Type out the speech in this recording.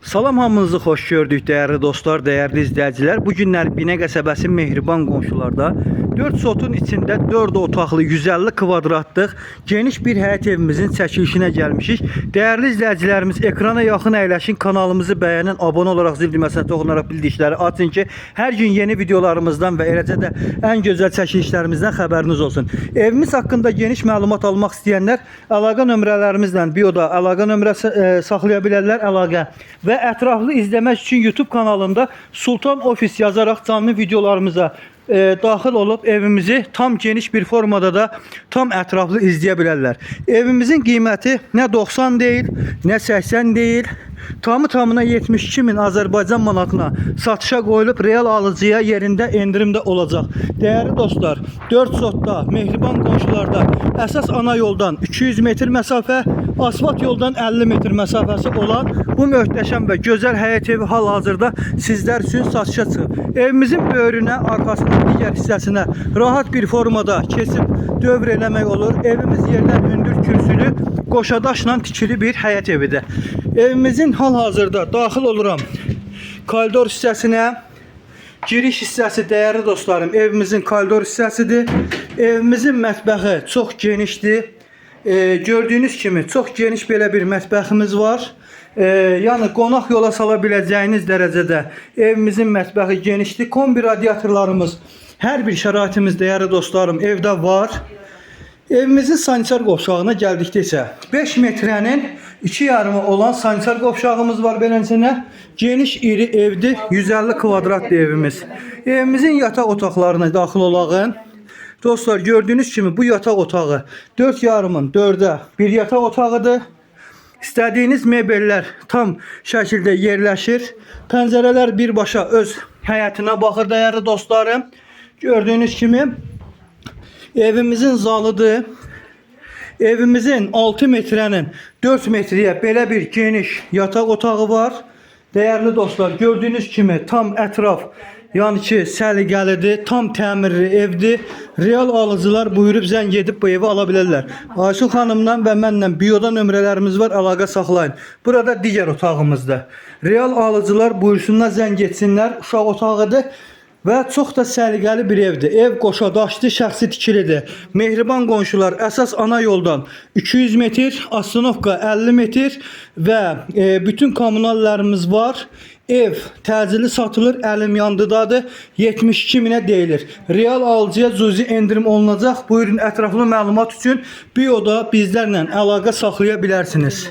Salam, hamınızı xoş gördük değerli dostlar, değerli izleyiciler. Bu günler Binə qəsəbəsi Mehriban qonşularda 4 sotun içində 4 otaqlı 150 kvadratlıq geniş bir həyət evimizin çəkilişinə gəlmişik. Değerli izleyicilerimiz, ekrana yaxın əyləşin, kanalımızı bəyənin, abone olaraq zil düyməsinə toxunaraq bildikləri açın ki, hər gün yeni videolarımızdan və eləcə də ən gözəl çəkilişlərimizdən xəbəriniz olsun. Evimiz haqqında geniş məlumat almaq istəyənlər əlaqə nömrələrimizlə bioda əlaqə nömrəsi saxlaya bilərlər, əlaqə və ətraflı izləmək üçün YouTube kanalında Sultan Ofis yazaraq canlı videolarımıza daxil olub evimizi tam geniş bir formada da tam ətraflı izləyə bilərlər. Evimizin qiyməti nə 90 deyil, nə 80 deyil. Tamına 72.000 Azərbaycan manatına satışa qoyulub, real alıcıya yerində endirimdə olacaq. Değerli dostlar, 4 sotda, Mehriban qonşularda əsas ana yoldan 200 metr məsafə, asfalt yoldan 50 metr məsafəsi olan bu möhtəşəm və gözəl həyət evi hal-hazırda sizlər üçün satışa çıxıb. Evimizin böyrünə, arxasına, digər hissəsinə rahat bir formada keçib dövr eləmək olur. Evimiz yerdən hündür kürsülü, qoşadaşla tikili bir həyət evidir. Evimizin hal-hazırda daxil oluram koridor hissəsinə. Giriş hissəsi değerli dostlarım, evimizin koridor hissəsidir. Evimizin mətbəxi çox genişdir. Gördüyünüz kimi çox geniş belə bir mətbəximiz var. Yəni qonaq yola sala biləcəyiniz dərəcədə evimizin mətbəxi genişdir. Kombi radiatorlarımız, hər bir şəraitimiz değerli dostlarım evdə var. Evimizin sanitar qovşağına gəldikdə isə 5 metrənin 2,5 olan sanitar qovşağımız var beləsinə. Geniş iri evdir. 150 kvadratlı evimiz. Evimizin yataq otaqlarına daxil olağın. Dostlar, gördüğünüz kimi bu yataq otağı 4,5'ın 4'ə bir yataq otağıdır. İstədiyiniz mebellər tam şəkildə yerləşir. Pəncərələr birbaşa öz həyətinə baxır değerli dostlarım. Gördüğünüz kimi evimizin zalıdır. Evimizin 6 metrənin 4 metrəyə belə bir geniş yataq otağı var. Değerli dostlar, gördüğünüz kimi tam ətraf, yani ki səliqəlidir, tam təmirli evdir. Real alıcılar buyurub zəng edib bu evi ala bilərlər. Ayşul xanımdan və mənlə bioda nömrələrimiz var, əlaqə saxlayın. Burada digər otağımızda. Real alıcılar buyursunlar, zəng etsinlər. Uşaq otağıdır. Və çox da səliqəli bir evdir. Ev qoşadaşlı, şəxsi tikilidir. Mehriban qonşular, əsas ana yoldan 200 metr, Astanovka 50 metr və bütün kommunallarımız var. Ev təcili satılır, əlim yandıdadır. 72.000'ə deyilir. Real alıcıya cüzi endirim olunacaq. Buyurun, ətraflı məlumat üçün bioda bizlərlə əlaqə saxlaya bilərsiniz.